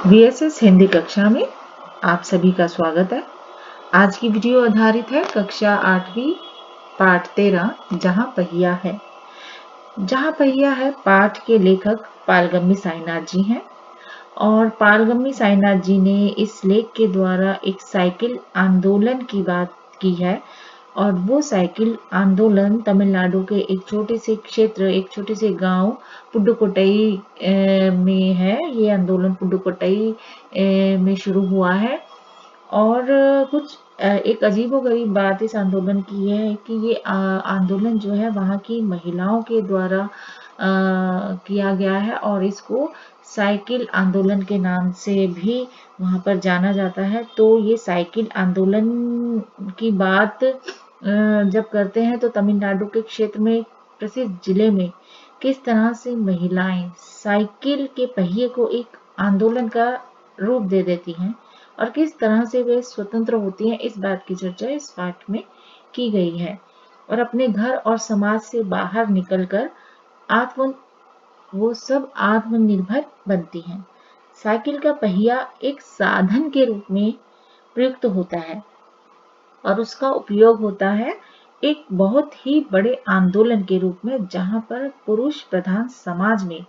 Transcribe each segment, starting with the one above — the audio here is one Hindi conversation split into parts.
VSS हिंदी कक्षा में आप सभी का स्वागत है। आज की वीडियो आधारित है कक्षा 8वीं पाठ 13 जहां पहिया है। जहां पहिया है पाठ के लेखक पालगम्मी साईनाथ जी हैं और पालगम्मी साईनाथ जी ने इस लेख के द्वारा एक साइकिल आंदोलन की बात की है और वो साइकिल आंदोलन तमिलनाडु के एक छोटे से क्षेत्र, एक छोटे से गांव पुडुकोट्टई में है। ये आंदोलन पुडुकोट्टई में शुरू हुआ है और कुछ एक अजीबोगरीब बात इस आंदोलन की है कि ये आंदोलन जो है वहाँ की महिलाओं के द्वारा किया गया है और इसको साइकिल आंदोलन के नाम से भी वहाँ पर जाना जाता है। तो ये साइकिल आंदोलन की बात जब करते हैं तो तमिलनाडु के क्षेत्र में प्रसिद्ध जिले में किस तरह से महिलाएं साइकिल के पहिए को एक आंदोलन का रूप दे देती हैं और किस तरह से वे स्वतंत्र होती हैं, इस बात की चर्चा इस पाठ में की गई है। और अपने घर और समाज से बाहर निकलकर वो सब आत्मनिर्भर बनती हैं। साइकिल का पहिया एक साधन के रूप में प्रयुक्त होता है और उसका उपयोग होता है एक बहुत ही बड़े आंदोलन के रूप में, जहां पर पुरुष प्रधान समाज में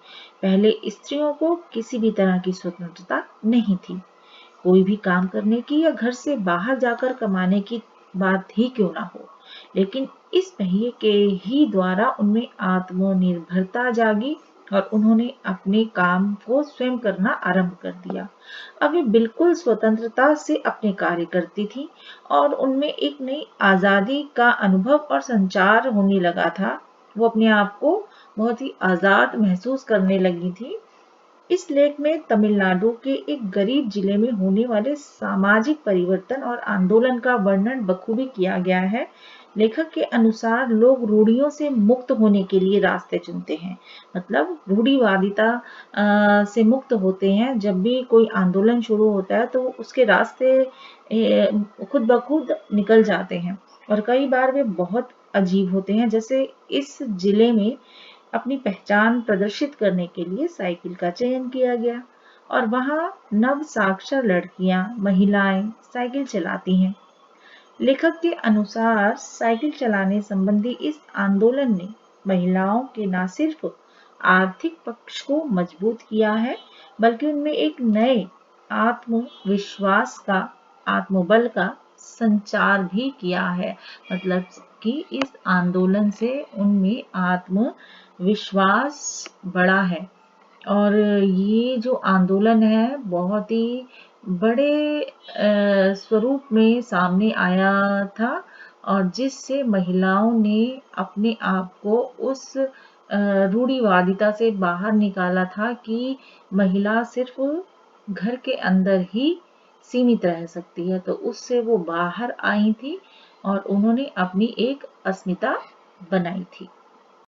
पहले स्त्रियों को किसी भी तरह की स्वतंत्रता नहीं थी। कोई भी काम करने की या घर से बाहर जाकर कमाने की बात ही क्यों ना हो, लेकिन इस पहिए के ही द्वारा उनमें आत्मनिर्भरता जागी और उन्होंने अपने काम को स्वयं करना आरंभ कर दिया। अब वे बिल्कुल स्वतंत्रता से अपने कार्य करती थी और उनमें एक नई आजादी का अनुभव और संचार होने लगा था। वो अपने आप को बहुत ही आजाद महसूस करने लगी थी। इस लेख में तमिलनाडु के एक गरीब जिले में होने वाले सामाजिक परिवर्तन और आंदोलन का वर्णन बखूबी किया गया है। लेखक के अनुसार लोग रूढ़ियों से मुक्त होने के लिए रास्ते चुनते हैं, मतलब रूढ़िवादिता से मुक्त होते हैं। जब भी कोई आंदोलन शुरू होता है तो उसके रास्ते खुद ब खुद निकल जाते हैं और कई बार वे बहुत अजीब होते हैं। जैसे इस जिले में अपनी पहचान प्रदर्शित करने के लिए साइकिल का चयन किया गया और वहां नव साक्षर लड़कियां, महिलाएं साइकिल चलाती हैं। लेखक के अनुसार साइकिल चलाने संबंधी इस आंदोलन ने महिलाओं के न सिर्फ आर्थिक पक्ष को मजबूत किया है, बल्कि उनमें एक नए आत्मविश्वास का, आत्मबल का संचार भी किया है। मतलब कि इस आंदोलन से उनमें आत्मविश्वास बढ़ा है और ये जो आंदोलन है बहुत ही बड़े स्वरूप में सामने आया था और जिससे महिलाओं ने अपने आप को उस रूढ़िवादिता से बाहर निकाला था कि महिला सिर्फ घर के अंदर ही सीमित रह सकती है। तो उससे वो बाहर आई थी और उन्होंने अपनी एक अस्मिता बनाई थी।